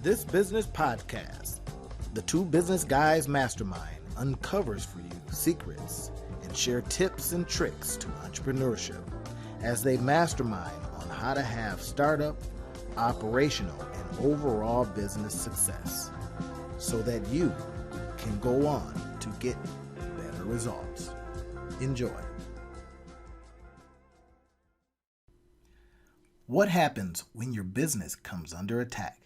This business podcast, the Two Business Guys Mastermind, uncovers for you secrets and share tips and tricks to entrepreneurship as they mastermind on how to have startup, operational, and overall business success so that you can go on to get better results. Enjoy. What happens when your business comes under attack?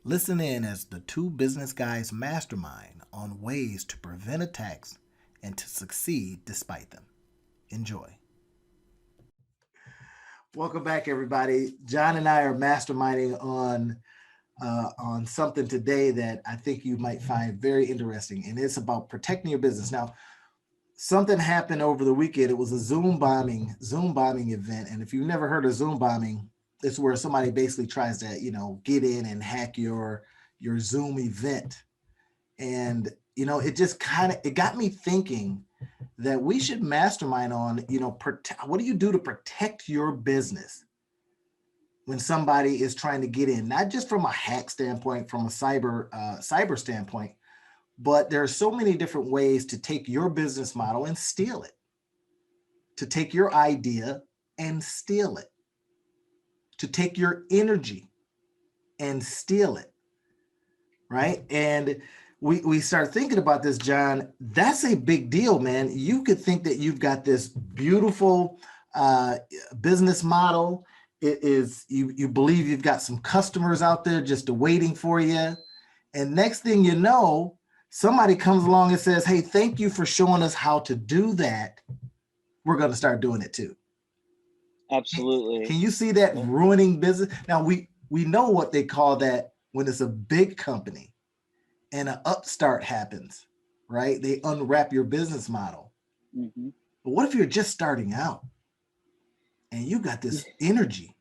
Listen in as the Two Business Guys Mastermind on ways to prevent attacks and to succeed despite them. Enjoy. Welcome back, everybody. John and I are masterminding on something today that I think you might find very interesting, and it's about protecting your business. Now, something happened over the weekend. It was a Zoom bombing event, and if you've never heard of Zoom bombing, it's where somebody basically tries to, get in and hack your Zoom event. And, it just it got me thinking that we should mastermind on, what do you do to protect your business when somebody is trying to get in, not just from a hack standpoint, from a cyber standpoint, but there are so many different ways to take your business model and steal it, to take your idea and steal it, to take your energy and steal it, right? And we start thinking about this, John. That's a big deal, man. You could think that you've got this beautiful business model. It is you believe you've got some customers out there just waiting for you, and next thing you know, somebody comes along and says, "Hey, thank you for showing us how to do that. We're going to start doing it too." Absolutely. Can you see that ruining business? Now, we know what they call that when it's a big company and an upstart happens, right? They unwrap your business model. Mm-hmm. But what if you're just starting out and you got this energy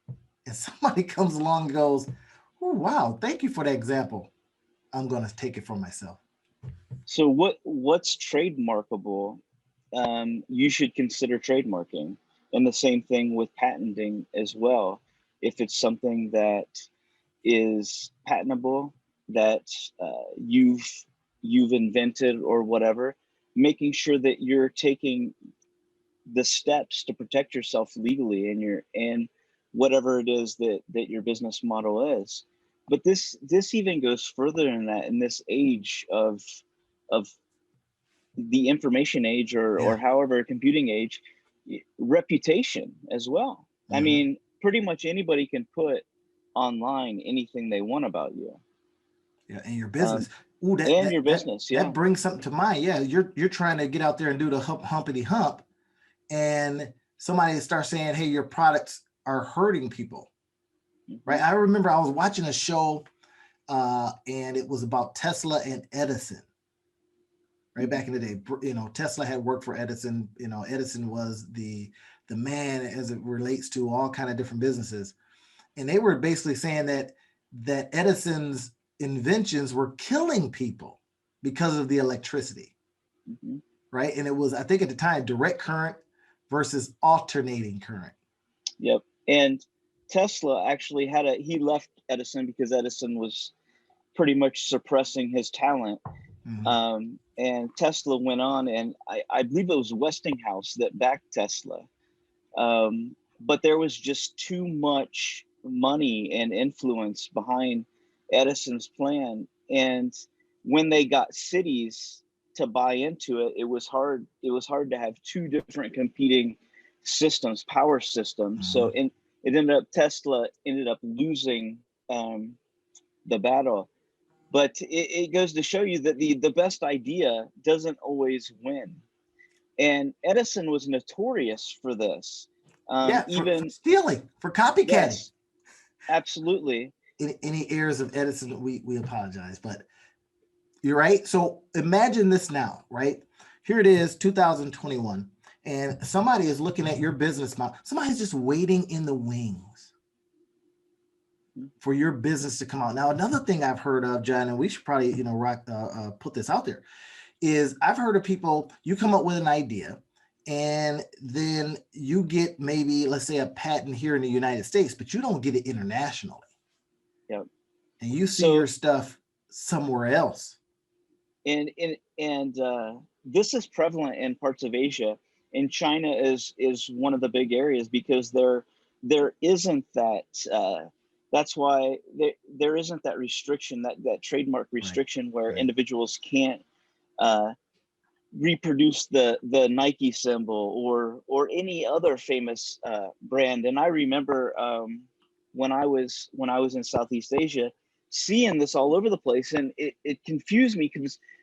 and somebody comes along and goes, "Oh, wow, thank you for that example. I'm going to take it for myself." So what's trademarkable? You should consider trademarking. And the same thing with patenting as well. If it's something that is patentable, that you've invented or whatever, making sure that you're taking the steps to protect yourself legally and whatever it is that your business model is. But this even goes further than that in this age of the information age or however computing age. Reputation as well. Mm-hmm. I mean, pretty much anybody can put online anything they want about you. Yeah, and your business. That brings something to mind. Yeah, you're trying to get out there and do the humpity hump, and somebody starts saying, "Hey, your products are hurting people." Mm-hmm. Right? I remember I was watching a show, and it was about Tesla and Edison. Right back in the day, Tesla had worked for Edison. Edison was the man as it relates to all kind of different businesses, and they were basically saying that Edison's inventions were killing people because of the electricity, mm-hmm. right? And it was, I think at the time, direct current versus alternating current. Yep, and Tesla actually he left Edison because Edison was pretty much suppressing his talent. Mm-hmm. And Tesla went on, and I believe it was Westinghouse that backed Tesla. But there was just too much money and influence behind Edison's plan. And when they got cities to buy into it, it was hard to have two different competing systems, power systems. Mm-hmm. So Tesla ended up losing the battle. But it goes to show you that the best idea doesn't always win. And Edison was notorious for this. For stealing, for copycatting. Yes, absolutely. Any heirs of Edison, we apologize, but you're right. So imagine this now, right? Here it is, 2021, and somebody is looking at your business model. Somebody's just waiting in the wings for your business to come out. Now, another thing I've heard of, John, and we should probably, put this out there, is I've heard of people, you come up with an idea and then you get maybe, let's say, a patent here in the United States, but you don't get it internationally. Yep. and you see your So stuff somewhere else. and this is prevalent in parts of Asia, and China is one of the big areas, because there isn't that that's why there isn't that restriction, that trademark Right, restriction, where right. individuals can't uh, reproduce the Nike symbol or any other famous brand. And I remember when I was in Southeast Asia, seeing this all over the place, and it confused me,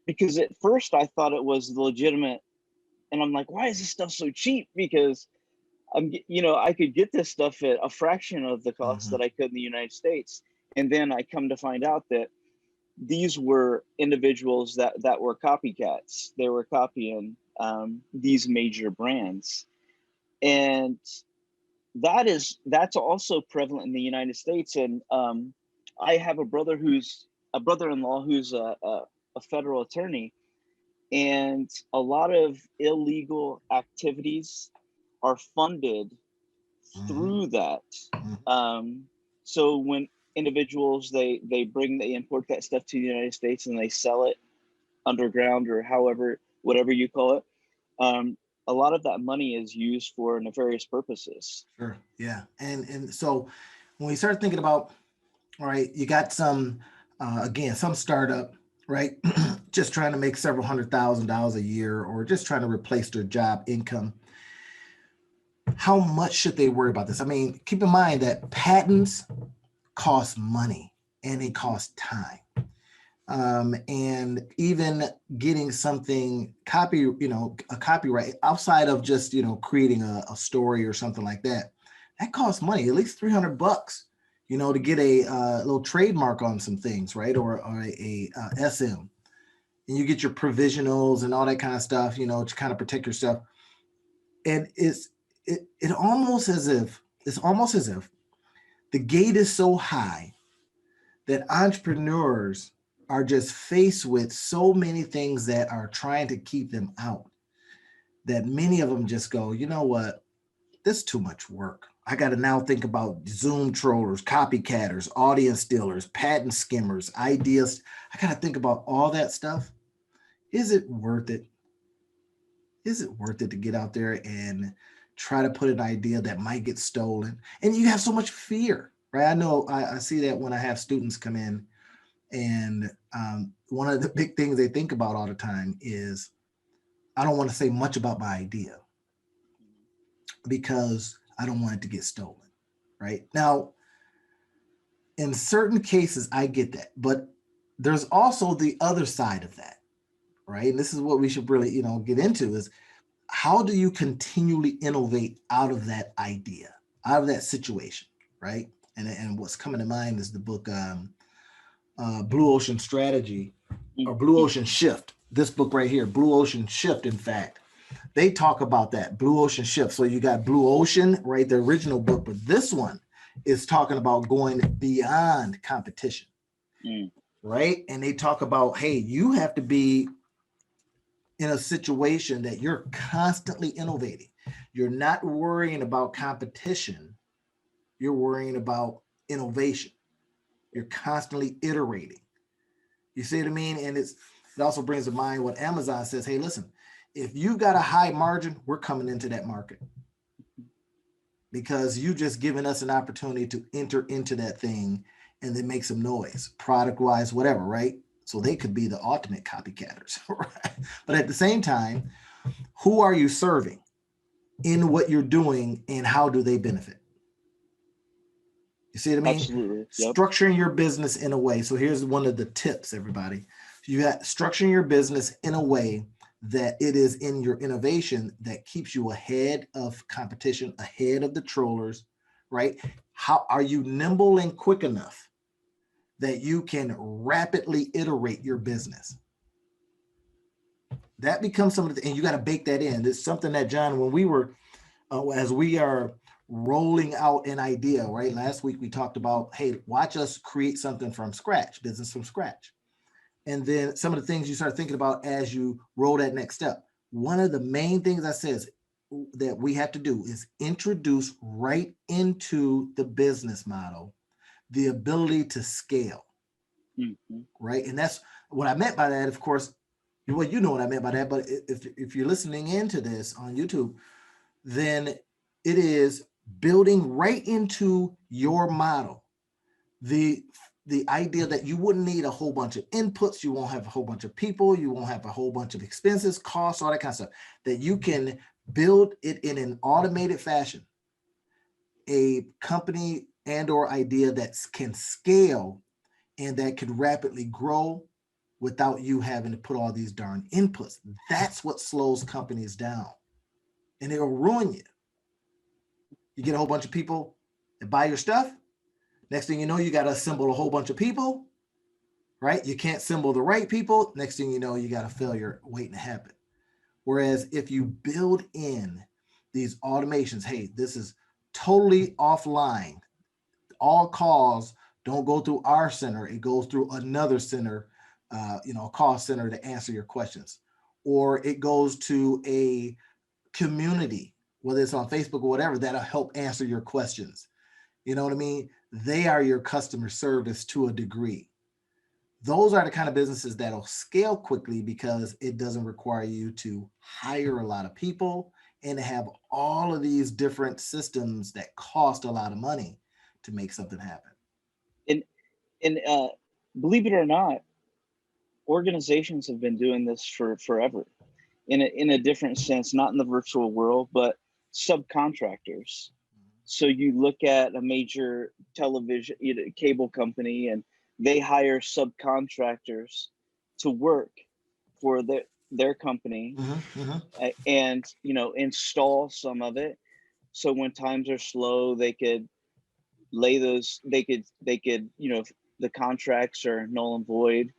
because at first I thought it was legitimate, and I'm like, why is this stuff so cheap? Because I could get this stuff at a fraction of the cost Hmm. that I could in the United States. And then I come to find out that these were individuals that were copycats. They were copying these major brands, and that's also prevalent in the United States. And I have a brother-in-law who's a federal attorney, and a lot of illegal activities are funded Hmm. through that. Hmm. Um, so when individuals they import that stuff to the United States and they sell it underground, or however, whatever you call it, um, a lot of that money is used for nefarious purposes. Sure. Yeah. And so when we start thinking about, all right, you got some again, some startup, right? Just trying to make several $100,000 a year, or just trying to replace their job income. How much should they worry about this? I mean, keep in mind that patents cost money and it costs time. And even getting something a copyright outside of just, creating a story or something like that, that costs money, at least $300, to get a little trademark on some things, right? Or a SM, and you get your provisionals and all that kind of stuff, to kind of protect your stuff. And it's almost as if the gate is so high that entrepreneurs are just faced with so many things that are trying to keep them out, that many of them just go, you know what, this is too much work. I got to now think about Zoom trollers, copycatters, audience stealers, patent skimmers, ideas. I got to think about all that stuff. Is it worth it? Is it worth it to get out there and try to put an idea that might get stolen? And you have so much fear, right? I know I see that when I have students come in. And one of the big things they think about all the time is, I don't want to say much about my idea because I don't want it to get stolen. Right now, in certain cases, I get that, but there's also the other side of that, right? And this is what we should really, get into is, how do you continually innovate out of that idea, out of that situation, right? And what's coming to mind is the book Blue Ocean Strategy, or Blue Mhm. Ocean Shift. This book right here, Blue Ocean Shift, in fact, they talk about that Blue Ocean Shift. So you got Blue Ocean, right? The original book, but this one is talking about going beyond competition, Mm. right? And they talk about, hey, you have to be in a situation that you're constantly innovating. You're not worrying about competition, you're worrying about innovation. You're constantly iterating. You see what I mean? And it also brings to mind what Amazon says. Hey, listen, if you've got a high margin, we're coming into that market because you just given us an opportunity to enter into that thing and then make some noise, product wise, whatever, right? So they could be the ultimate copycatters, right? But at the same time, who are you serving in what you're doing, and how do they benefit? You see what I mean? Absolutely. Yep. Structuring your business in a way. So here's one of the tips, everybody. You got structuring your business in a way that it is in your innovation that keeps you ahead of competition, ahead of the trollers, right? How are you nimble and quick enough that you can rapidly iterate your business? That becomes some of the, and you got to bake that in. It's something that, John, when we were as we are rolling out an idea, right? Last week we talked about, hey, watch us create something from scratch, business from scratch. And then some of the things you start thinking about as you roll that next step. One of the main things I says that we have to do is introduce right into the business model the ability to scale. Mm-hmm. right? And that's what I meant by that, of course. Well, you know what I meant by that, but if you're listening into this on YouTube, then it is building right into your model the idea that you wouldn't need a whole bunch of inputs, you won't have a whole bunch of people, you won't have a whole bunch of expenses, costs, all that kind of stuff, that you can build it in an automated fashion, a company and or idea that can scale and that could rapidly grow without you having to put all these darn inputs. That's what slows companies down, and it'll ruin you. You get a whole bunch of people that buy your stuff. Next thing you know, you got to assemble a whole bunch of people, right? You can't assemble the right people. Next thing you know, you got a failure waiting to happen. Whereas if you build in these automations, hey, this is totally offline. All calls don't go through our center. It goes through another center, a call center to answer your questions. Or it goes to a community, whether it's on Facebook or whatever, that'll help answer your questions. You know what I mean? They are your customer service to a degree. Those are the kind of businesses that'll scale quickly because it doesn't require you to hire a lot of people and to have all of these different systems that cost a lot of money to make something happen. And believe it or not, organizations have been doing this for forever in a different sense, not in the virtual world, but subcontractors. So you look at a major television, cable company, and they hire subcontractors to work for their company, and install some of it. So when times are slow, they could the contracts are null and void,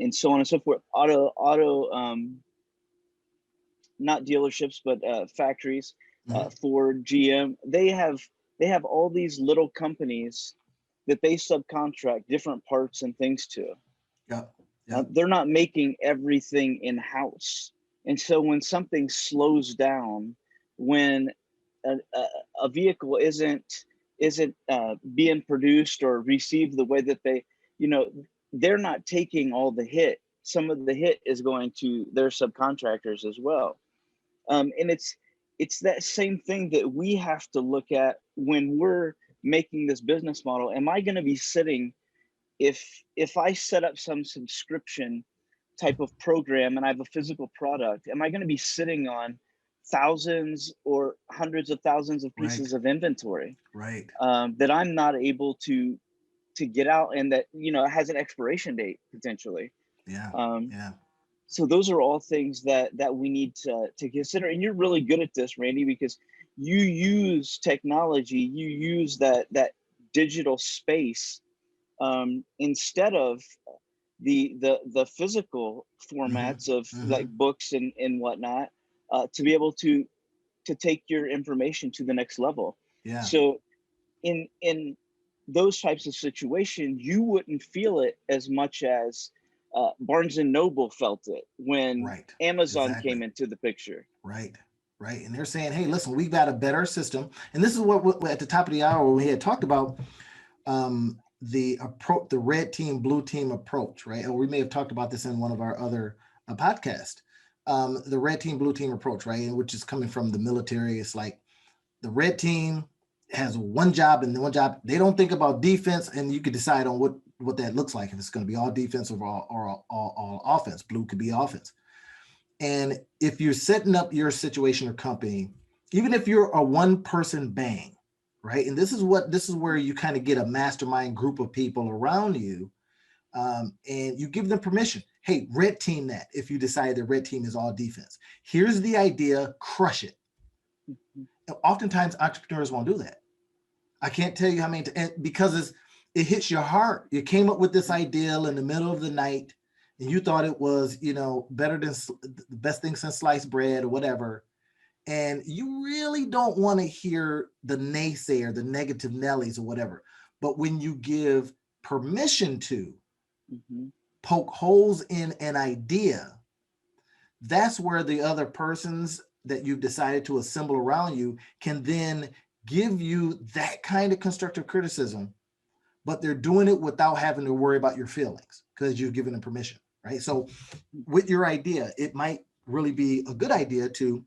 and so on and so forth. Not dealerships, but factories, Ford, GM, they have all these little companies that they subcontract different parts and things to. They're not making everything in-house. And so when something slows down, when a vehicle isn't being produced or received the way that they're not taking all the hit. Some of the hit is going to their subcontractors as well. And it's that same thing that we have to look at when we're making this business model. Am I going to be sitting, if I set up some subscription type of program and I have a physical product, am I going to be sitting on thousands or hundreds of thousands of pieces of inventory, that I'm not able to get out, and that has an expiration date potentially? So those are all things that we need to consider. And you're really good at this, Randy, because you use technology, you use that digital space, instead of the physical formats of like books and whatnot, to be able to take your information to the next level. So in those types of situations, you wouldn't feel it as much as Barnes and Noble felt it when Amazon came into the picture. Right. And they're saying, hey, listen, we've got a better system. And this is what at the top of the hour, we had talked about the approach, the red team, blue team approach, right? And we may have talked about this in one of our other podcasts. The red team, blue team approach, right? Which is coming from the military. It's like the red team has one job, and one job, they don't think about defense, and you could decide on what that looks like, if it's going to be all defense or all offense. Blue could be offense. And if you're setting up your situation or company, even if you're a one-person bang, right? And this is where you kind of get a mastermind group of people around you, and you give them permission. Hey, red team that. If you decide the red team is all defense, here's the idea, crush it. Oftentimes entrepreneurs won't do that. I can't tell you how many, because it hits your heart. You came up with this idea in the middle of the night, and you thought it was, better than the best thing since sliced bread or whatever. And you really don't want to hear the naysayer, the negative Nellies or whatever. But when you give permission to poke holes in an idea, that's where the other persons that you've decided to assemble around you can then give you that kind of constructive criticism, but they're doing it without having to worry about your feelings because you've given them permission, right? So with your idea, it might really be a good idea to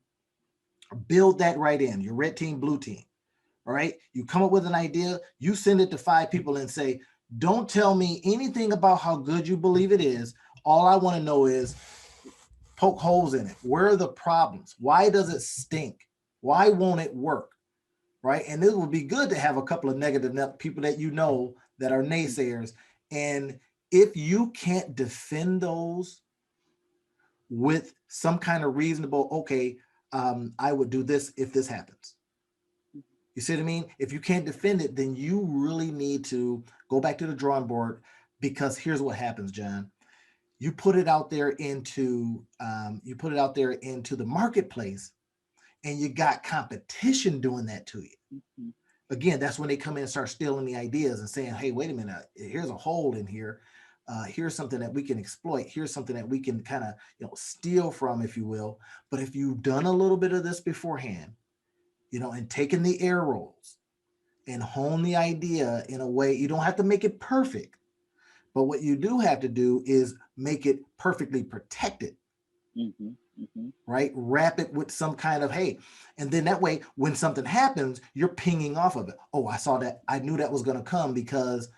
build that right in, your red team, blue team. All right. You come up with an idea, you send it to 5 people and say, don't tell me anything about how good you believe it is. All I want to know is poke holes in it. Where are the problems? Why does it stink? Why won't it work? Right. And it would be good to have a couple of negative people that you know that are naysayers. And if you can't defend those with some kind of reasonable, okay, I would do this if this happens. You see what I mean? If you can't defend it, then you really need to go back to the drawing board, because here's what happens, John. You put it out there into the marketplace, and you got competition doing that to you. Mm-hmm. Again, that's when they come in and start stealing the ideas and saying, hey, wait a minute, here's a hole in here. Here's something that we can exploit. Here's something that we can kind of, steal from, if you will. But if you've done a little bit of this beforehand, and taken the air rolls and hone the idea in a way, you don't have to make it perfect, but what you do have to do is make it perfectly protected. Mm-hmm. Mm-hmm. Right? Wrap it with some kind of, hey, and then that way, when something happens, you're pinging off of it. Oh, I saw that. I knew that was going to come because,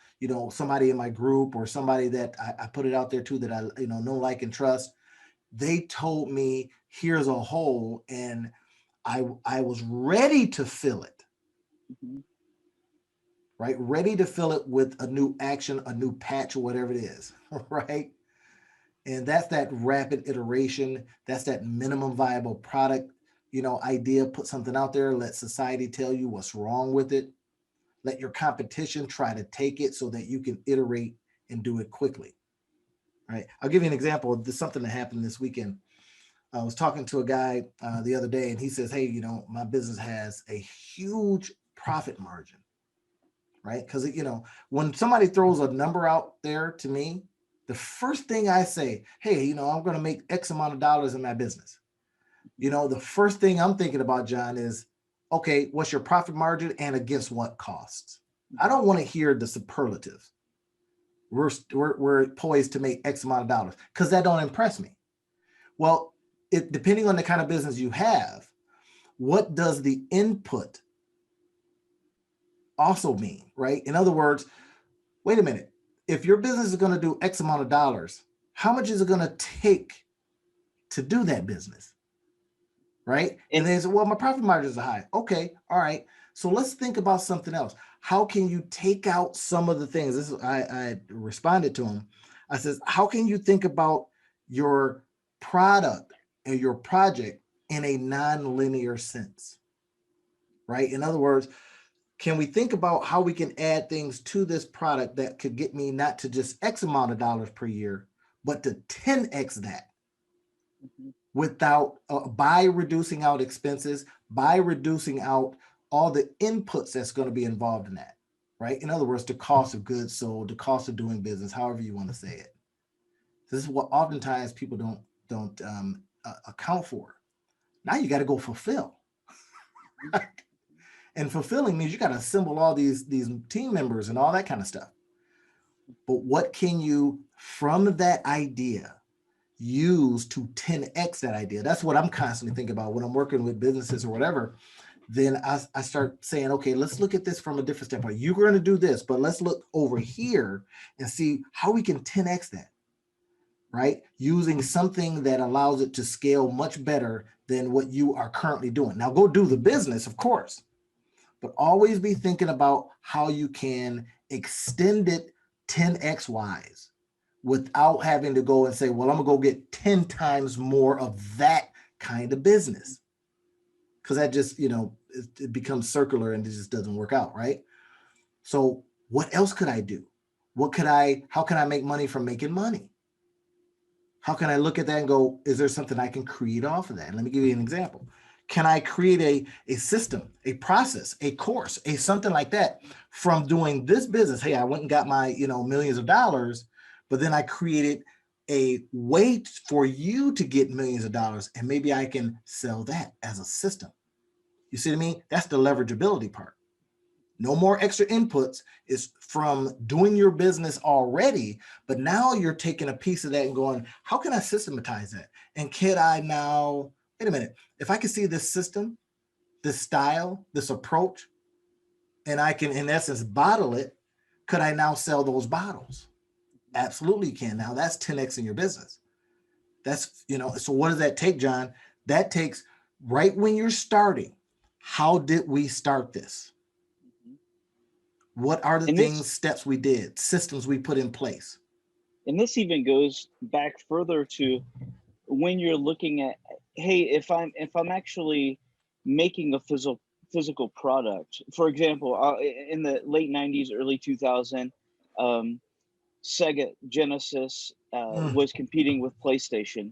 somebody in my group or somebody that I put it out there to that I, know, like, and trust, they told me here's a hole, and I was ready to fill it. Mm-hmm. Right? Ready to fill it with a new action, a new patch, or whatever it is. Right? And that's that rapid iteration. That's that minimum viable product, idea. Put something out there. Let society tell you what's wrong with it. Let your competition try to take it so that you can iterate and do it quickly. Right? I'll give you an example. This is something that happened this weekend. I was talking to a guy the other day, and he says, hey, my business has a huge profit margin, right? Because, when somebody throws a number out there to me, the first thing I say, hey, I'm going to make X amount of dollars in my business. The first thing I'm thinking about, John, is, okay, what's your profit margin and against what costs? I don't want to hear the superlatives. We're poised to make X amount of dollars, because that don't impress me. Well, depending on the kind of business you have, what does the input also mean, right? In other words, wait a minute. If your business is going to do X amount of dollars, how much is it going to take to do that business, right? And they say, well, my profit margins are high. Okay, all right. So let's think about something else. How can you take out some of the things? This is, I responded to him. I says, how can you think about your product and your project in a non-linear sense, right? In other words, can we think about how we can add things to this product that could get me not to just X amount of dollars per year, but to 10X that, without, by reducing out expenses, by reducing out all the inputs that's going to be involved in that, right? In other words, the cost of goods sold, the cost of doing business, however you want to say it. This is what oftentimes people don't account for. Now you got to go fulfill. And fulfilling means you got to assemble all these team members and all that kind of stuff. But what can you, from that idea, use to 10X that idea? That's what I'm constantly thinking about when I'm working with businesses or whatever. Then I start saying, okay, let's look at this from a different standpoint. You're going to do this, but let's look over here and see how we can 10X that, right? Using something that allows it to scale much better than what you are currently doing. Now go do the business, of course, but always be thinking about how you can extend it 10X wise without having to go and say, well, I'm gonna go get 10 times more of that kind of business. Because that just, it becomes circular and it just doesn't work out, right? So what else could I do? How can I make money from making money? How can I look at that and go, is there something I can create off of that? And let me give you an example. Can I create a system, a process, a course, a something like that from doing this business? Hey, I went and got my, millions of dollars, but then I created a way for you to get millions of dollars, and maybe I can sell that as a system. You see what I mean? That's the leverageability part. No more extra inputs. It's from doing your business already, but now you're taking a piece of that and going, how can I systematize that? And can I now, wait a minute, if I can see this system, this style, this approach, and I can, in essence, bottle it, could I now sell those bottles? Absolutely can. Now that's 10x in your business. That's, so what does that take, John? That takes right when you're starting. How did we start this? What are the steps we did, systems we put in place? And this even goes back further to when you're looking at, hey, if I'm actually making a physical product, for example, in the late 90s, early 2000, Sega Genesis was competing with PlayStation,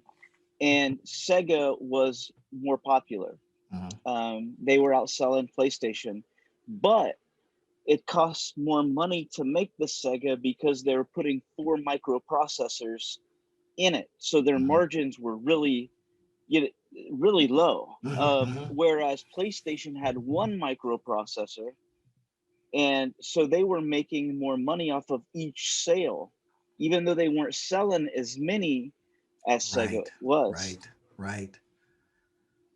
and Sega was more popular. They were outselling PlayStation, but it costs more money to make the Sega because they were putting 4 microprocessors in it, so their margins were really low. Whereas PlayStation had 1 microprocessor, and so they were making more money off of each sale, even though they weren't selling as many as Sega was. Right.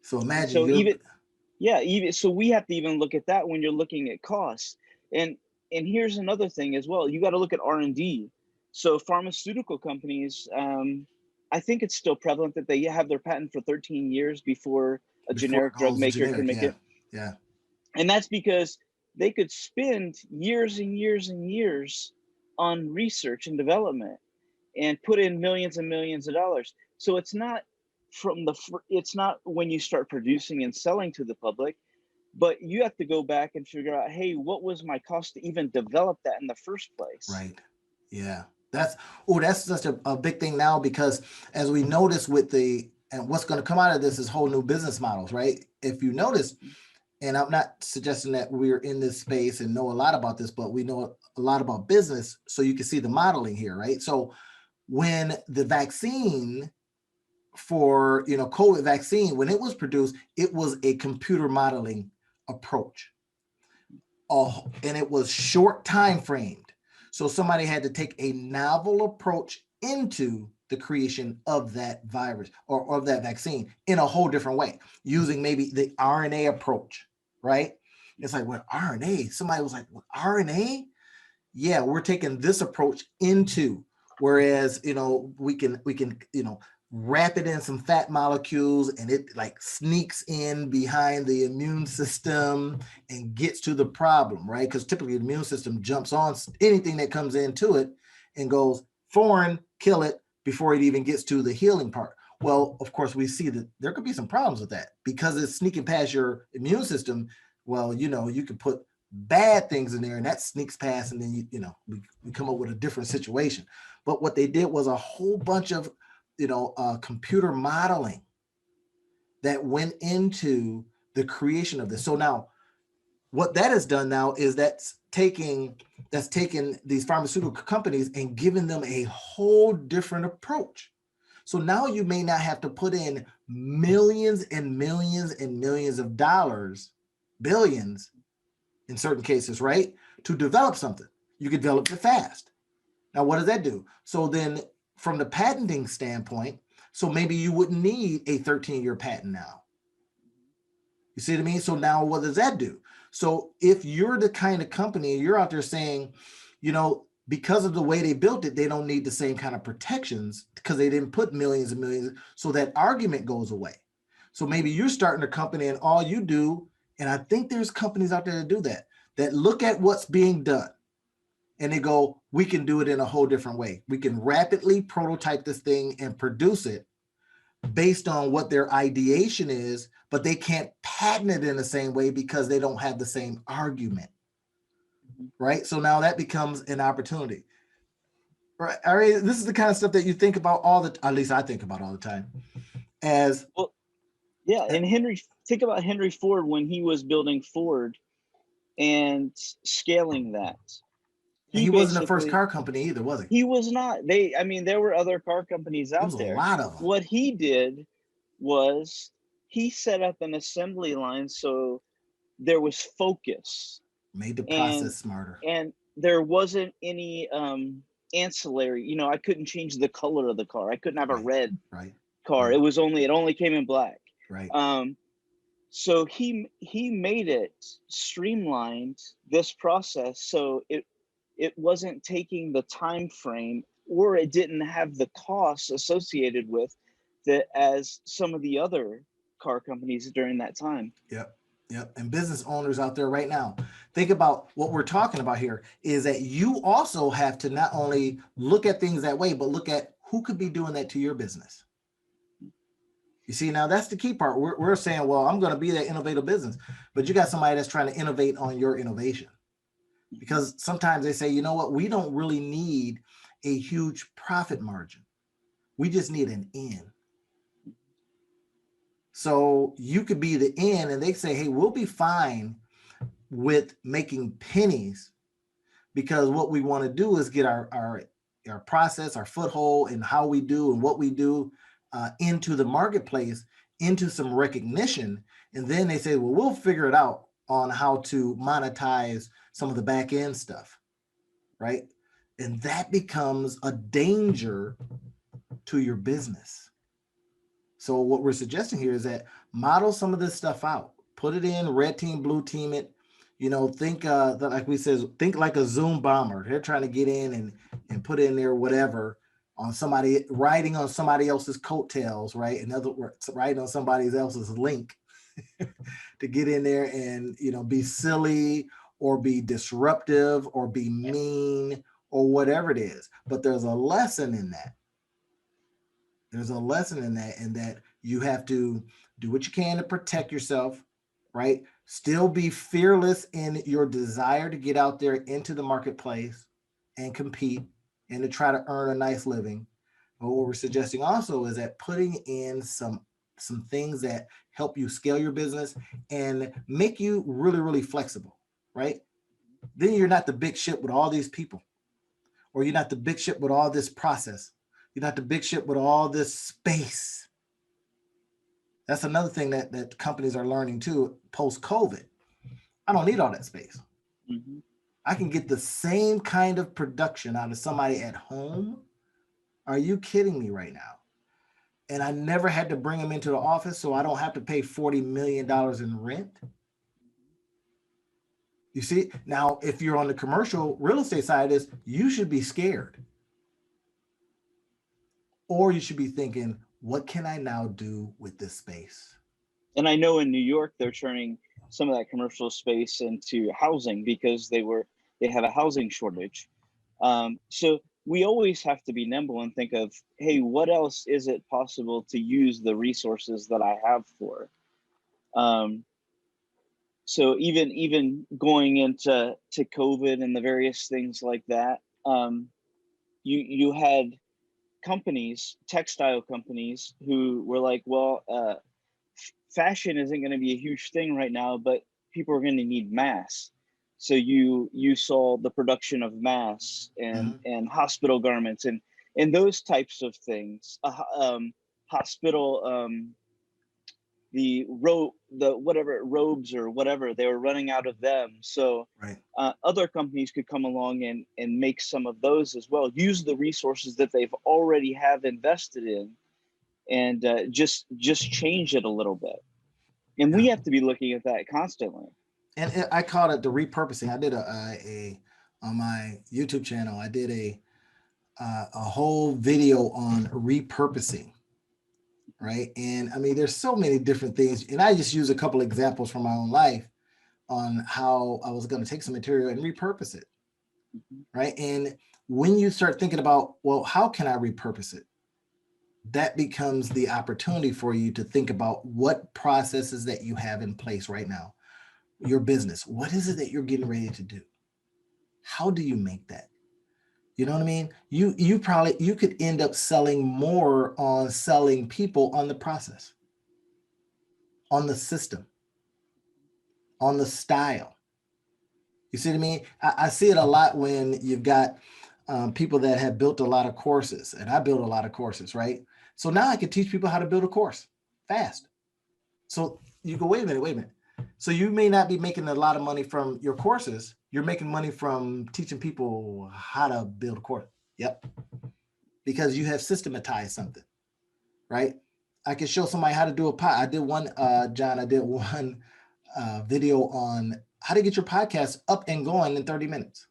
So imagine, so so we have to even look at that when you're looking at costs. And here's another thing as well. You got to look at R&D. So pharmaceutical companies, I think it's still prevalent that they have their patent for 13 years before a generic drug maker can make it. Yeah. And that's because they could spend years and years and years on research and development and put in millions and millions of dollars. So it's not it's not when you start producing and selling to the public, but you have to go back and figure out, hey, what was my cost to even develop that in the first place? Right. Yeah. That's such a big thing now, because as we notice and what's going to come out of this is whole new business models, right? If you notice, and I'm not suggesting that we're in this space and know a lot about this, but we know a lot about business, so you can see the modeling here, right? So when the vaccine for, COVID vaccine, when it was produced, it was a computer modeling approach. And it was short time framed. So somebody had to take a novel approach into the creation of that virus or of that vaccine in a whole different way, using maybe the RNA approach, right? It's like, what, RNA? Somebody was like, what, RNA? Yeah, we're taking this approach into, whereas, we can, wrap it in some fat molecules and it like sneaks in behind the immune system and gets to the problem, right? Because typically the immune system jumps on anything that comes into it and goes foreign, kill it before it even gets to the healing part. Well, of course, we see that there could be some problems with that because it's sneaking past your immune system. Well, you could put bad things in there and that sneaks past, and then we come up with a different situation. But what they did was a whole bunch of computer modeling that went into the creation of this. So now what that has done now is that's taking these pharmaceutical companies and giving them a whole different approach. So now you may not have to put in millions and millions and millions of dollars, billions in certain cases, right? To develop something. You can develop it fast. Now, what does that do? So then from the patenting standpoint, so maybe you wouldn't need a 13-year patent now. You see what I mean? So now what does that do? So if you're the kind of company, you're out there saying, because of the way they built it, they don't need the same kind of protections because they didn't put millions and millions. So that argument goes away. So maybe you're starting a company and all you do, and I think there's companies out there that do that look at what's being done. And they go, we can do it in a whole different way. We can rapidly prototype this thing and produce it based on what their ideation is, but they can't patent it in the same way because they don't have the same argument, right? So now that becomes an opportunity, right? All right, this is the kind of stuff that you think about at least I think about all the time. And think about Henry Ford when he was building Ford and scaling that. He wasn't the first car company either, was he? He was not. There were other car companies out there. A lot of them. What he did was he set up an assembly line so there was focus. Made the and process smarter. and there wasn't any ancillary. You know, I couldn't change the color of the car. I couldn't have a Right. red Right. car. Right. It only came in black. Right. So he made it streamlined, this process, so it wasn't taking the time frame, or it didn't have the costs associated with that as some of the other car companies during that time. Yep. Yep. And business owners out there right now, think about what we're talking about here is that you also have to not only look at things that way, but look at who could be doing that to your business. You see, now that's the key part. We're saying, well, I'm going to be that innovative business, but you got somebody that's trying to innovate on your innovation. Because sometimes they say, you know what, we don't really need a huge profit margin. We just need an in. So you could be the in, and they say, hey, we'll be fine with making pennies, because what we want to do is get our process, our foothold, and how we do and what we do into the marketplace, into some recognition. And then they say, well, we'll figure it out on how to monetize some of the back end stuff, right? And that becomes a danger to your business. So what we're suggesting here is that model some of this stuff out, put it in, red team, blue team it. You know, think like we says, think like a Zoom bomber. They're trying to get in and put in there whatever on somebody, riding on somebody else's coattails, right? In other words, riding on somebody else's link to get in there and, you know, be silly or be disruptive or be mean or whatever it is. But there's a lesson in that. There's a lesson in that you have to do what you can to protect yourself, right? Still be fearless in your desire to get out there into the marketplace and compete and to try to earn a nice living. But what we're suggesting also is that putting in some things that help you scale your business and make you really, really flexible, right? Then you're not the big ship with all these people, or you're not the big ship with all this process. You're not the big ship with all this space. That's another thing that companies are learning too, post-COVID. I don't need all that space. Mm-hmm. I can get the same kind of production out of somebody at home. Are you kidding me right now? And I never had to bring them into the office, so I don't have to pay $40 million in rent. You see, now if you're on the commercial real estate side, is you should be scared. Or you should be thinking, what can I now do with this space? And I know in New York, they're turning some of that commercial space into housing because they have a housing shortage. So we always have to be nimble and think of, hey, what else is it possible to use the resources that I have for? So even going into COVID and the various things like that, you had companies, textile companies, who were like, well, fashion isn't going to be a huge thing right now, but people are going to need masks. So you saw the production of masks and hospital garments and those types of things. Hospital the whatever robes or whatever, they were running out of them. So right. Other companies could come along and make some of those as well. Use the resources that they've already have invested in, and just change it a little bit. And we have to be looking at that constantly. And I called it the repurposing. I did a on my YouTube channel. I did a whole video on repurposing, right? And I mean, there's so many different things, and I just use a couple examples from my own life on how I was going to take some material and repurpose it, right? And when you start thinking about, well, how can I repurpose it? That becomes the opportunity for you to think about what processes that you have in place right now. Your business, what is it that you're getting ready to do? How do you make that? You know what I mean? You could end up selling more on selling people on the process, on the system, on the style. You see what I mean? I see it a lot when you've got people that have built a lot of courses, and I build a lot of courses, right? So now I can teach people how to build a course fast. So you go, wait a minute. So you may not be making a lot of money from your courses. You're making money from teaching people how to build a course. Yep. Because you have systematized something, right? I can show somebody how to do a pod. I did one, John, I did one video on how to get your podcast up and going in 30 minutes.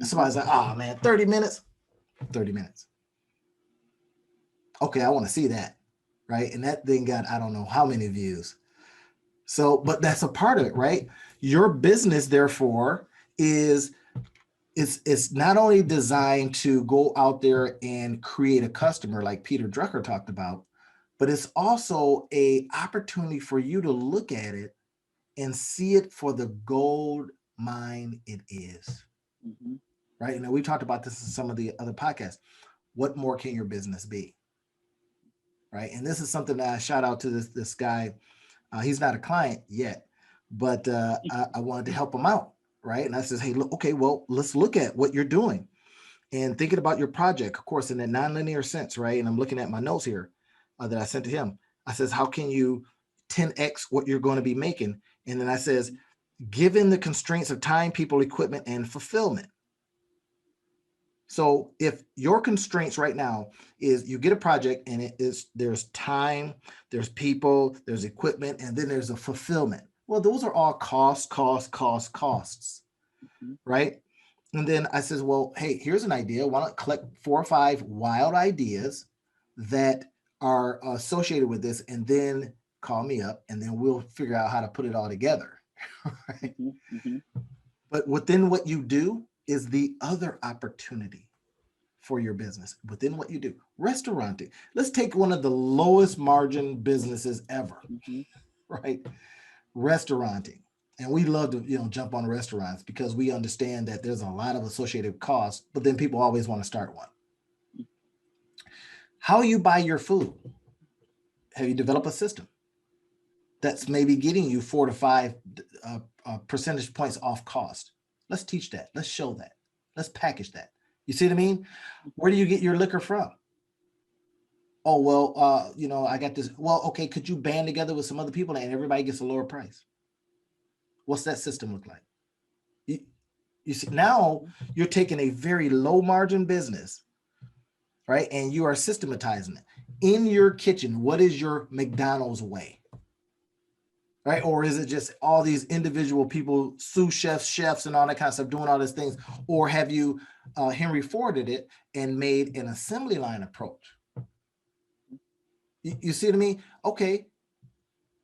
And somebody's like, oh man, 30 minutes, 30 minutes. Okay, I want to see that, right? And that thing got, I don't know how many views. So, but that's a part of it, right? Your business, therefore, is it's not only designed to go out there and create a customer like Peter Drucker talked about, but it's also a opportunity for you to look at it and see it for the gold mine it is. Mm-hmm. Right? And we talked about this in some of the other podcasts. What more can your business be? Right? And this is something that I shout out to this guy. He's not a client yet, but I wanted to help him out. Right? And I says, hey, look, okay, well, let's look at what you're doing and thinking about your project, of course, in a nonlinear sense, right? And I'm looking at my notes here that I sent to him. I says, how can you 10x what you're going to be making? And then I says, given the constraints of time, people, equipment, and fulfillment. So if your constraints right now is you get a project and there's time, there's people, there's equipment, and then there's a fulfillment. Well, those are all costs, right? And then I says, well, hey, here's an idea. Why not collect 4 or 5 wild ideas that are associated with this, and then call me up, and then we'll figure out how to put it all together. Right? Mm-hmm. But within what you do is the other opportunity for your business. Within what you do, restauranting. Let's take one of the lowest margin businesses ever, mm-hmm. right? Restauranting. And we love to, jump on restaurants because we understand that there's a lot of associated costs, but then people always want to start one. How you buy your food? Have you developed a system that's maybe getting you 4 to 5 percentage points off cost? Let's teach that. Let's show that. Let's package that. You see what I mean? Where do you get your liquor from? Oh, well, I got this. Well, okay, could you band together with some other people and everybody gets a lower price? What's that system look like? You see, now you're taking a very low margin business, right? And you are systematizing it. In your kitchen, what is your McDonald's way? Right? Or is it just all these individual people, sous chefs, and all that kind of stuff doing all these things? Or have you Henry Forded it and made an assembly line approach? You see what I mean? Okay,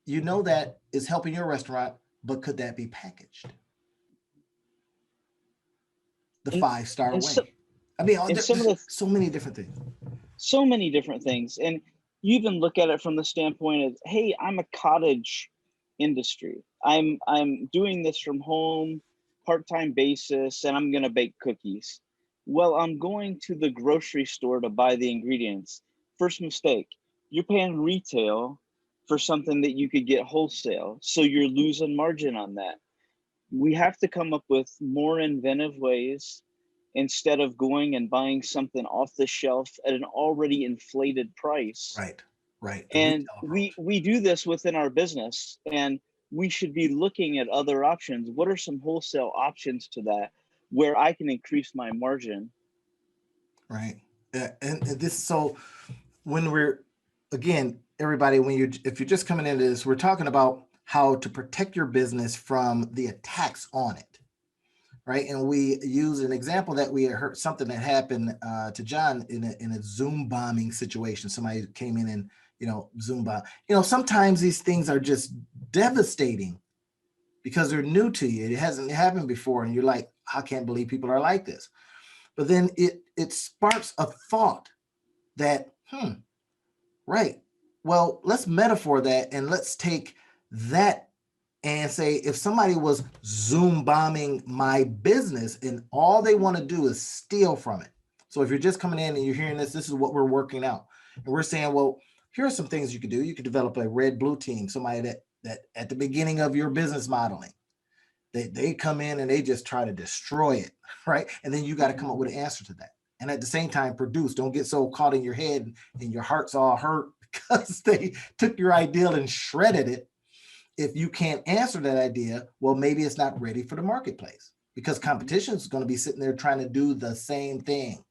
that is helping your restaurant, but could that be packaged? The 5-star way. So many different things. So many different things. And you even look at it from the standpoint of, hey, I'm a cottage industry. I'm doing this from home, part-time basis, and I'm going to bake cookies. Well, I'm going to the grocery store to buy the ingredients. First mistake, you're paying retail for something that you could get wholesale. So you're losing margin on that. We have to come up with more inventive ways instead of going and buying something off the shelf at an already inflated price. Right. And we do this within our business, and we should be looking at other options. What are some wholesale options to that where I can increase my margin? Right. And this, so when we're, again, everybody, if you're just coming into this, we're talking about how to protect your business from the attacks on it. Right. And we use an example that we heard something that happened to John in a Zoom bombing situation. Somebody came in and, Zoom bomb. Sometimes these things are just devastating because they're new to you. It hasn't happened before. And you're like, I can't believe people are like this. But then it sparks a thought that, right. Well, let's metaphor that and let's take that and say, if somebody was Zoom bombing my business and all they want to do is steal from it. So if you're just coming in and you're hearing this is what we're working out. And we're saying, well, here are some things you could do. You could develop a red-blue team, somebody that at the beginning of your business modeling, they come in and they just try to destroy it, right? And then you got to come up with an answer to that. And at the same time, produce. Don't get so caught in your head and your heart's all hurt because they took your ideal and shredded it. If you can't answer that idea, well, maybe it's not ready for the marketplace, because competition is going to be sitting there trying to do the same thing.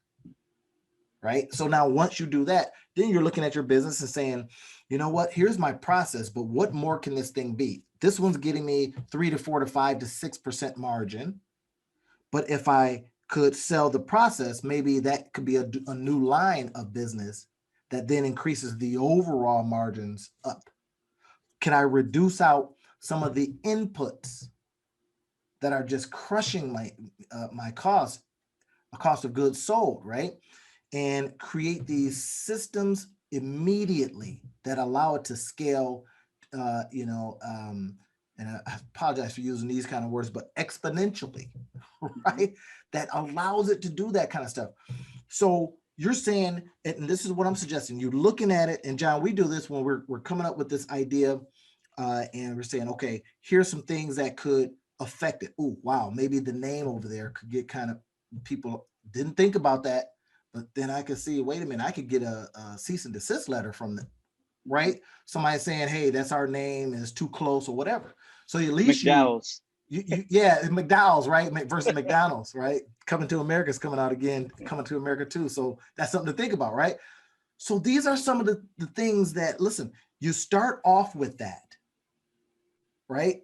Right. So now once you do that, then you're looking at your business and saying, you know what, here's my process, but what more can this thing be? This one's getting me 3 to 4 to 5 to 6% margin. But if I could sell the process, maybe that could be a new line of business that then increases the overall margins up. Can I reduce out some of the inputs that are just crushing my cost of goods sold, right? And create these systems immediately that allow it to scale, and I apologize for using these kind of words, but exponentially, right? That allows it to do that kind of stuff. So you're saying, and this is what I'm suggesting, you're looking at it, and John, we do this when we're coming up with this idea, and we're saying, okay, here's some things that could affect it. Oh, wow, maybe the name over there could get kind of, people didn't think about that, but then I could see, wait a minute, I could get a cease and desist letter from them, right? Somebody saying, hey, that's our name, is too close or whatever. So at least McDowell's. Yeah, McDowell's, right? Versus McDonald's, right? Coming to America is coming out again, Coming to America too. So that's something to think about, right? So these are some of the things that, listen, you start off with that, right?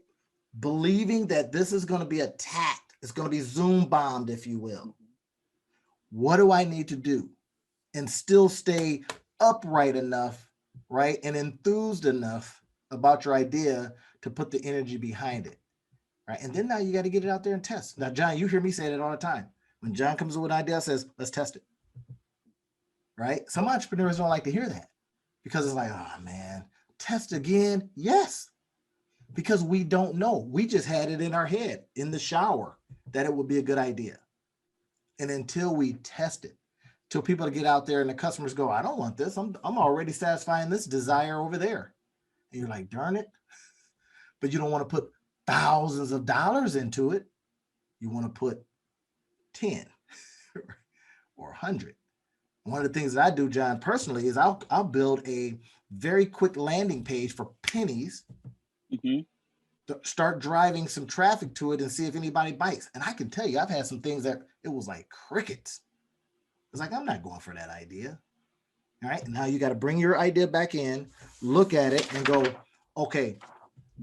Believing that this is going to be attacked. It's going to be Zoom bombed, if you will. What do I need to do? And still stay upright enough, right? And enthused enough about your idea to put the energy behind it, right? And then now you got to get it out there and test. Now, John, you hear me say that all the time. When John comes up with an idea, says, let's test it, right? Some entrepreneurs don't like to hear that because it's like, oh man, test again? Yes, because we don't know. We just had it in our head in the shower that it would be a good idea. And until we test it, till people get out there and the customers go, I don't want this. I'm already satisfying this desire over there. And you're like, darn it. But you don't want to put thousands of dollars into it. You want to put 10 or 100. One of the things that I do, John, personally, is I'll build a very quick landing page for pennies. Start driving some traffic to it and see if anybody bites. And I can tell you, I've had some things that it was like crickets. It's like, I'm not going for that idea. All right. Now you got to bring your idea back in, look at it and go, okay,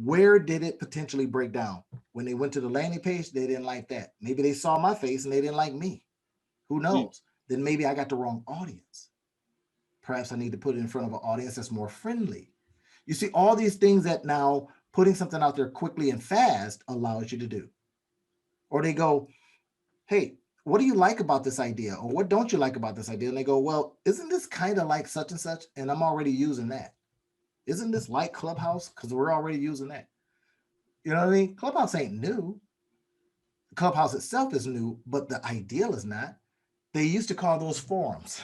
where did it potentially break down? When they went to the landing page, they didn't like that. Maybe they saw my face and they didn't like me. Who knows? Then maybe I got the wrong audience. Perhaps I need to put it in front of an audience that's more friendly. You see, all these things that now putting something out there quickly and fast allows you to do. Or they go, hey, what do you like about this idea? Or what don't you like about this idea? And they go, well, isn't this kind of like such and such? And I'm already using that. Isn't this like Clubhouse? Because we're already using that. You know what I mean? Clubhouse ain't new. Clubhouse itself is new, but the ideal is not. They used to call those forums.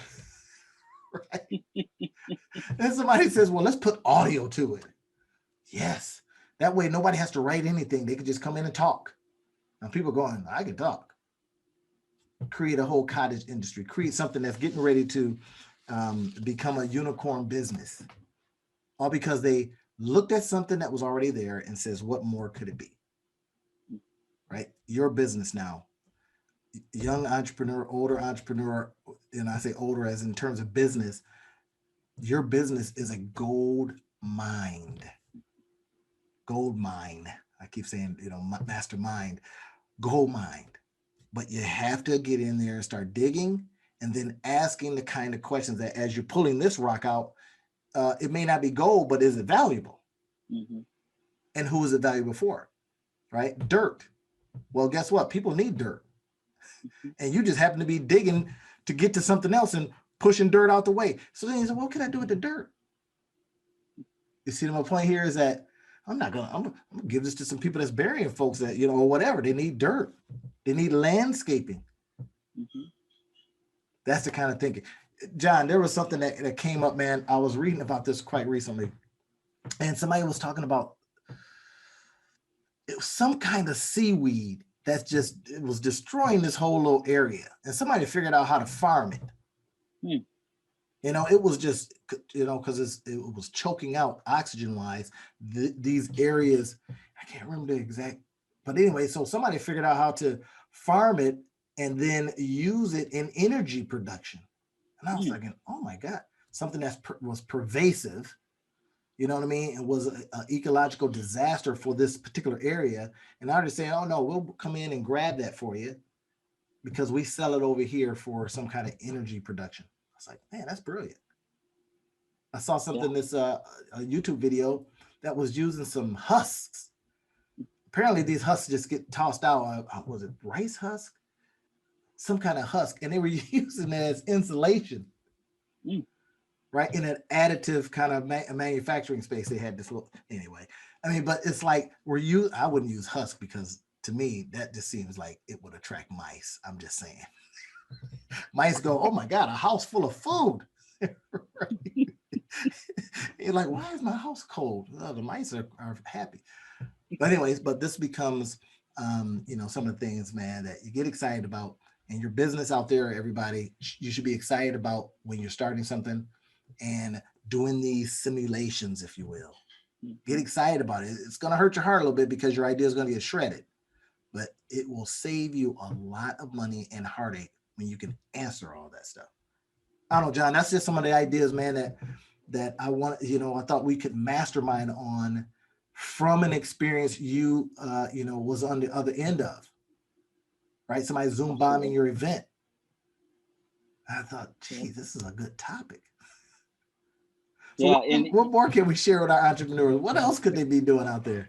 Right? And somebody says, well, let's put audio to it. Yes. That way nobody has to write anything. They could just come in and talk. Now people are going, I can talk. Create a whole cottage industry. Create something that's getting ready to become a unicorn business. All because they looked at something that was already there and says, what more could it be? Right? Your business now. Young entrepreneur, older entrepreneur, and I say older as in terms of business, your business is a gold mine. Gold mine. I keep saying, mastermind, gold mine. But you have to get in there and start digging and then asking the kind of questions that as you're pulling this rock out, it may not be gold, but is it valuable? And who is it valuable for? Right? Dirt. Well, guess what? People need dirt. And you just happen to be digging to get to something else and pushing dirt out the way. So then you say, what can I do with the dirt? You see, my point here is that I'm gonna give this to some people that's burying folks that, or whatever. They need dirt. They need landscaping. That's the kind of thinking. John, there was something that came up, man. I was reading about this quite recently. And somebody was talking about it was some kind of seaweed it was destroying this whole little area. And somebody figured out how to farm it. It was just, because it was choking out oxygen wise these areas. I can't remember the exact, but anyway, so somebody figured out how to farm it and then use it in energy production. And I was thinking, oh my God, something was pervasive, you know what I mean? It was an ecological disaster for this particular area. And now they're saying, oh no, we'll come in and grab that for you because we sell it over here for some kind of energy production. I was like, man, that's brilliant. I saw Yeah. something a YouTube video that was using some husks. Apparently, these husks just get tossed out. Was it rice husk? Some kind of husk, and they were using it as insulation, right? In an additive kind of manufacturing space. They had this little anyway. I mean, but it's like I wouldn't use husk because to me that just seems like it would attract mice. I'm just saying. Mice go, oh my God, a house full of food. You're like, why is my house cold? Oh, the mice are happy. But anyways, this becomes, some of the things, man, that you get excited about. And your business out there, everybody, you should be excited about when you're starting something and doing these simulations, if you will. Get excited about it. It's going to hurt your heart a little bit because your idea is going to get shredded, but it will save you a lot of money and heartache when you can answer all that stuff. I don't know, John, that's just some of the ideas, man, that I want, I thought we could mastermind on from an experience was on the other end of, right? Somebody Zoom bombing your event. I thought, gee, this is a good topic. So what more can we share with our entrepreneurs? What else could they be doing out there?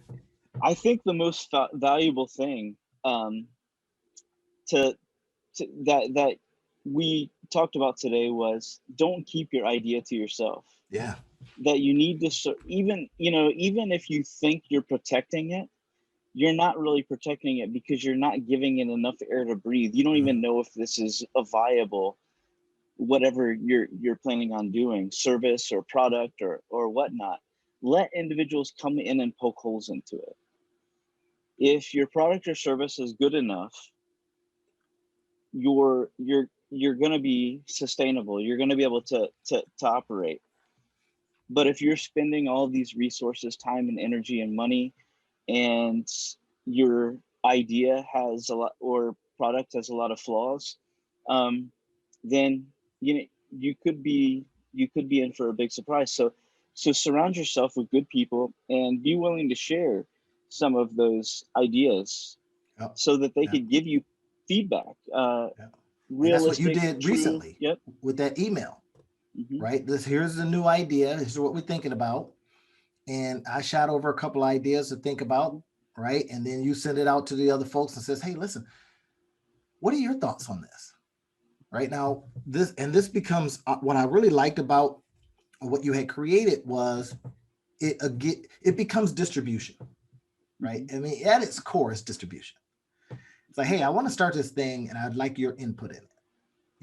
I think the most valuable thing that we talked about today was don't keep your idea to yourself. Yeah. That you need to even if you think you're protecting it, you're not really protecting it because you're not giving it enough air to breathe. You don't even know if this is a viable whatever you're planning on doing, service or product or whatnot. Let individuals come in and poke holes into it. If your product or service is good enough, you're going to be sustainable. You're going to be able to operate. But if you're spending all these resources, time and energy and money, and your idea has a lot or product has a lot of flaws, then you could be in for a big surprise. So surround yourself with good people and be willing to share some of those ideas so that they could give you feedback. That's what you did true, recently with that email, right? Here's the new idea. This is what we're thinking about. And I shot over a couple ideas to think about, right? And then you send it out to the other folks and says, hey, listen, what are your thoughts on this? Right now, this becomes what I really liked about what you had created was it becomes distribution, right? I mean, at its core, it's distribution. It's like, hey, I want to start this thing and I'd like your input in it.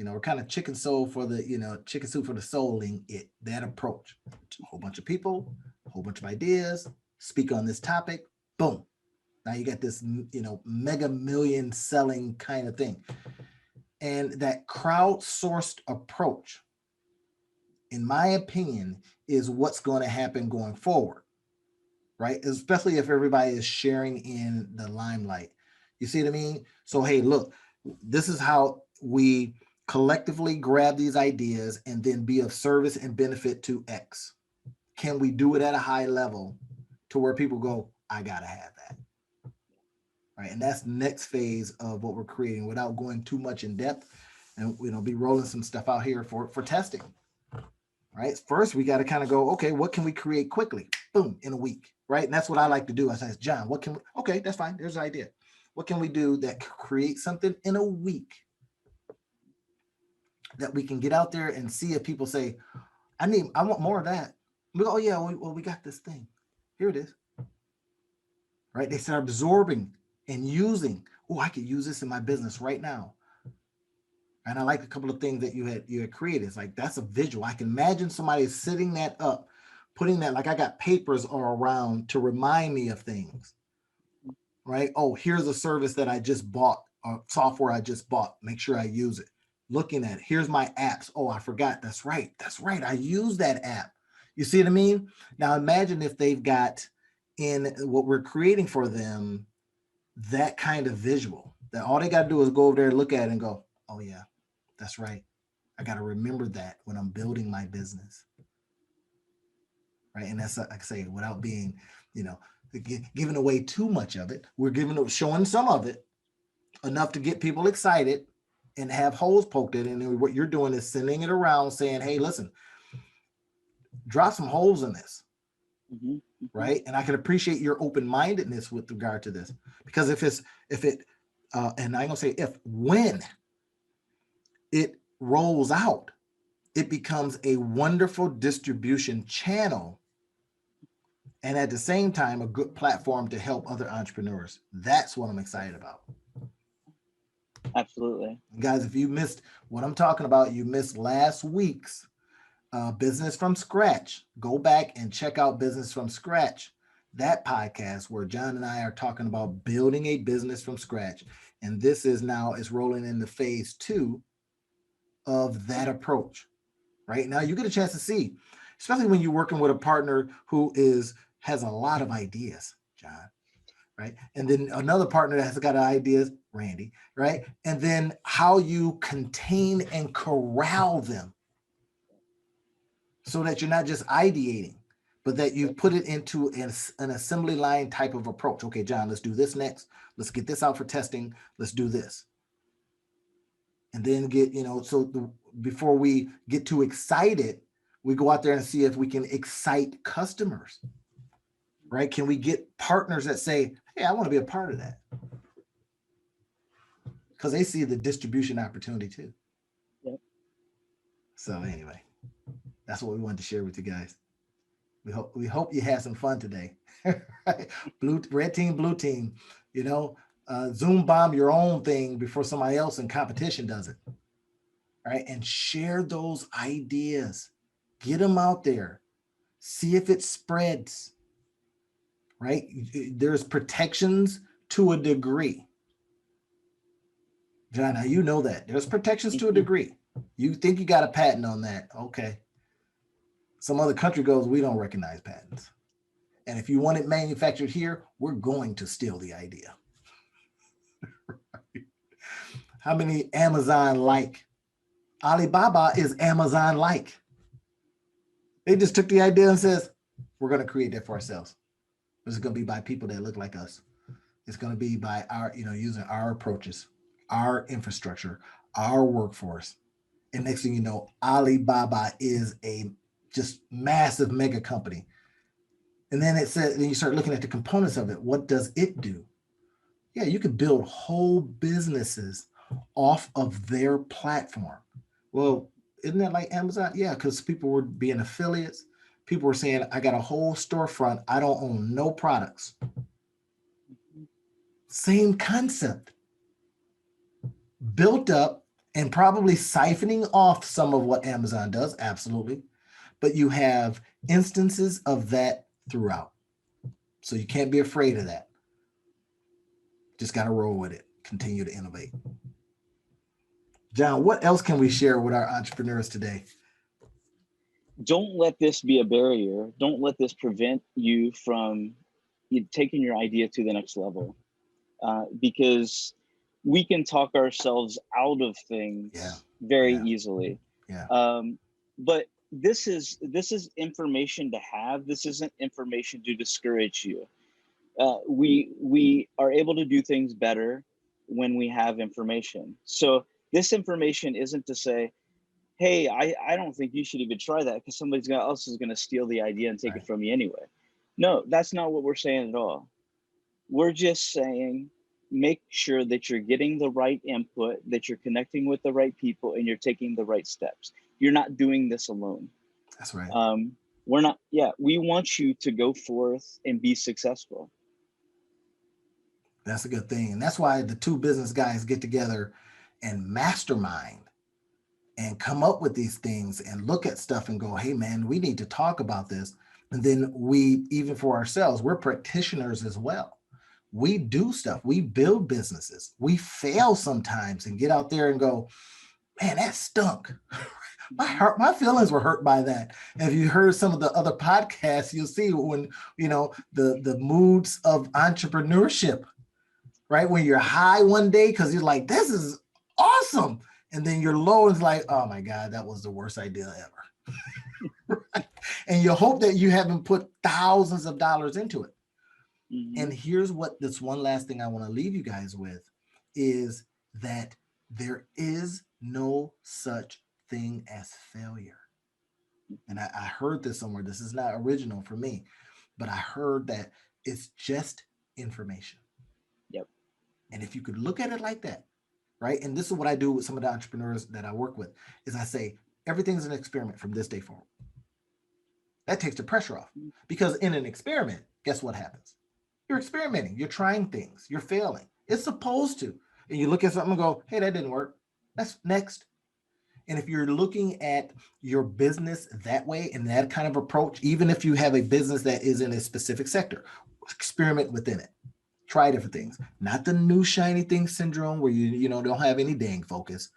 We're kind of chicken soup for the souling it, that approach. A whole bunch of people, a whole bunch of ideas, speak on this topic, boom. Now you got this, mega million selling kind of thing. And that crowdsourced approach, in my opinion, is what's going to happen going forward, right? Especially if everybody is sharing in the limelight. You see what I mean? So, hey, look, this is how we collectively grab these ideas and then be of service and benefit to X. Can we do it at a high level to where people go, I gotta have that, right? And that's the next phase of what we're creating without going too much in depth, and be rolling some stuff out here for testing, right? First, we got to kind of go, okay, what can we create quickly? Boom, in a week, right? And that's what I like to do. I say, John, what can we? Okay, that's fine. There's an idea. What can we do that creates something in a week that we can get out there and see if people say, I want more of that. We go, oh yeah, we got this thing. Here it is. Right? They start absorbing and using. Oh, I could use this in my business right now. And I like a couple of things that you had created. It's like, that's a visual. I can imagine somebody sitting that up, putting that, like I got papers all around to remind me of things. Right? Oh, here's a service that I just bought, or software I just bought. Make sure I use it. looking at, here's my apps. Oh, I forgot. That's right. That's right. I use that app. You see what I mean? Now imagine if they've got in what we're creating for them, that kind of visual that all they got to do is go over there and look at it and go, oh yeah, that's right. I got to remember that when I'm building my business. Right. And that's, like I say, without being, you know, giving away too much of it. We're showing some of it enough to get people excited and have holes poked in. And what you're doing is sending it around saying, hey, listen, drop some holes in this. Mm-hmm. Right. And I can appreciate your open-mindedness with regard to this, because and I'm going to say when it rolls out, it becomes a wonderful distribution channel. And at the same time, a good platform to help other entrepreneurs. That's what I'm excited about. Absolutely. Guys, if you missed what I'm talking about, you missed last week's Business from Scratch. Go back and check out Business from Scratch, that podcast where John and I are talking about building a business from scratch. And this is rolling into phase 2 of that approach. Right now, you get a chance to see, especially when you're working with a partner who has a lot of ideas, John. Right. And then another partner that has got ideas, Randy. Right. And then how you contain and corral them so that you're not just ideating, but that you put it into an assembly line type of approach. Okay, John, let's do this next. Let's get this out for testing. Let's do this. And then before we get too excited, we go out there and see if we can excite customers. Right? Can we get partners that say, hey, I want to be a part of that? Because they see the distribution opportunity too. Yep. So anyway, that's what we wanted to share with you guys. We hope you had some fun today. Right? Red team, blue team, Zoom bomb your own thing before somebody else in competition does it. Right? And share those ideas. Get them out there. See if it spreads. Right? There's protections to a degree. John, now you know that. There's protections to a degree. You think you got a patent on that. Okay. Some other country goes, we don't recognize patents. And if you want it manufactured here, we're going to steal the idea. Right? How many Amazon-like? Alibaba is Amazon-like. They just took the idea and says, we're going to create that for ourselves. It's going to be by people that look like us. It's going to be by our, using our approaches, our infrastructure, our workforce. And next thing you know, Alibaba is a just massive mega company. And then then you start looking at the components of it. What does it do? Yeah, you could build whole businesses off of their platform. Well, isn't that like Amazon? Yeah, because people were being affiliates. People were saying, I got a whole storefront. I don't own no products. Same concept. Built up and probably siphoning off some of what Amazon does. Absolutely. But you have instances of that throughout. So you can't be afraid of that. Just got to roll with it. Continue to innovate. John, what else can we share with our entrepreneurs today? Don't let this be a barrier. Don't let this prevent you from taking your idea to the next level. Because we can talk ourselves out of things very easily. Yeah. But this is information to have. This isn't information to discourage you. We are able to do things better when we have information. So this information isn't to say, hey, I don't think you should even try that because somebody else is going to steal the idea and take it from you anyway. No, that's not what we're saying at all. We're just saying, make sure that you're getting the right input, that you're connecting with the right people, and you're taking the right steps. You're not doing this alone. That's right. We want you to go forth and be successful. That's a good thing. And that's why the two business guys get together and mastermind and come up with these things and look at stuff and go, hey, man, we need to talk about this. And then we, even for ourselves, we're practitioners as well. We do stuff. We build businesses. We fail sometimes and get out there and go, man, that stunk. My feelings were hurt by that. And if you heard some of the other podcasts, you'll see when, the moods of entrepreneurship, right? When you're high one day, because you're like, this is awesome. And then you're low and it's like, oh my God, that was the worst idea ever. Right? And you hope that you haven't put thousands of dollars into it. And here's what this one last thing I want to leave you guys with is that there is no such thing as failure. And I heard this somewhere. This is not original for me, but I heard that it's just information. Yep. And if you could look at it like that, right? And this is what I do with some of the entrepreneurs that I work with, is I say, everything's an experiment from this day forward. That takes the pressure off, because in an experiment, guess what happens? You're experimenting, you're trying things, you're failing. It's supposed to. And you look at something and go, hey, that didn't work. That's next. And if you're looking at your business that way, and that kind of approach, even if you have a business that is in a specific sector, experiment within it. Try different things. Not the new shiny thing syndrome where you don't have any dang focus,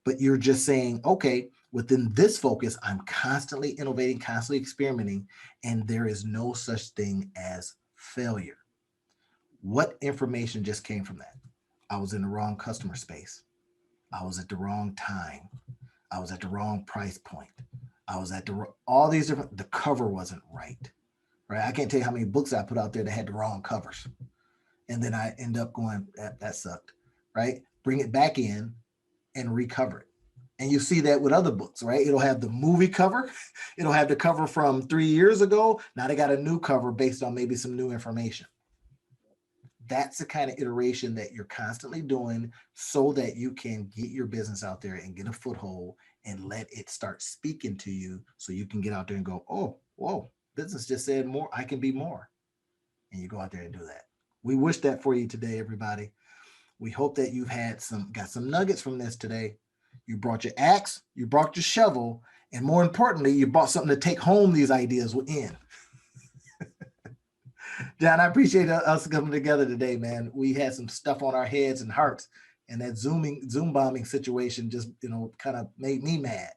but you're just saying, okay, within this focus, I'm constantly innovating, constantly experimenting, and there is no such thing as failure. What information just came from that? I was in the wrong customer space. I was at the wrong time. I was at the wrong price point. I was at all these different, the cover wasn't right? I can't tell you how many books I put out there that had the wrong covers. And then I end up going, that sucked, right? Bring it back in and recover it. And you see that with other books, right? It'll have the movie cover. It'll have the cover from 3 years ago. Now they got a new cover based on maybe some new information. That's the kind of iteration that you're constantly doing so that you can get your business out there and get a foothold and let it start speaking to you, so you can get out there and go, oh, whoa, business just said more. I can be more. And you go out there and do that. We wish that for you today, everybody. We hope that you've got some nuggets from this today. You brought your axe, you brought your shovel, and more importantly, you brought something to take home these ideas in. John, I appreciate us coming together today, man. We had some stuff on our heads and hearts, and that Zoom bombing situation just, kind of made me mad.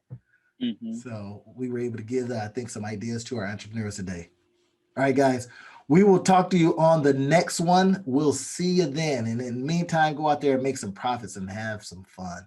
So we were able to give, I think, some ideas to our entrepreneurs today. All right, guys, we will talk to you on the next one. We'll see you then. And in the meantime, go out there and make some profits and have some fun.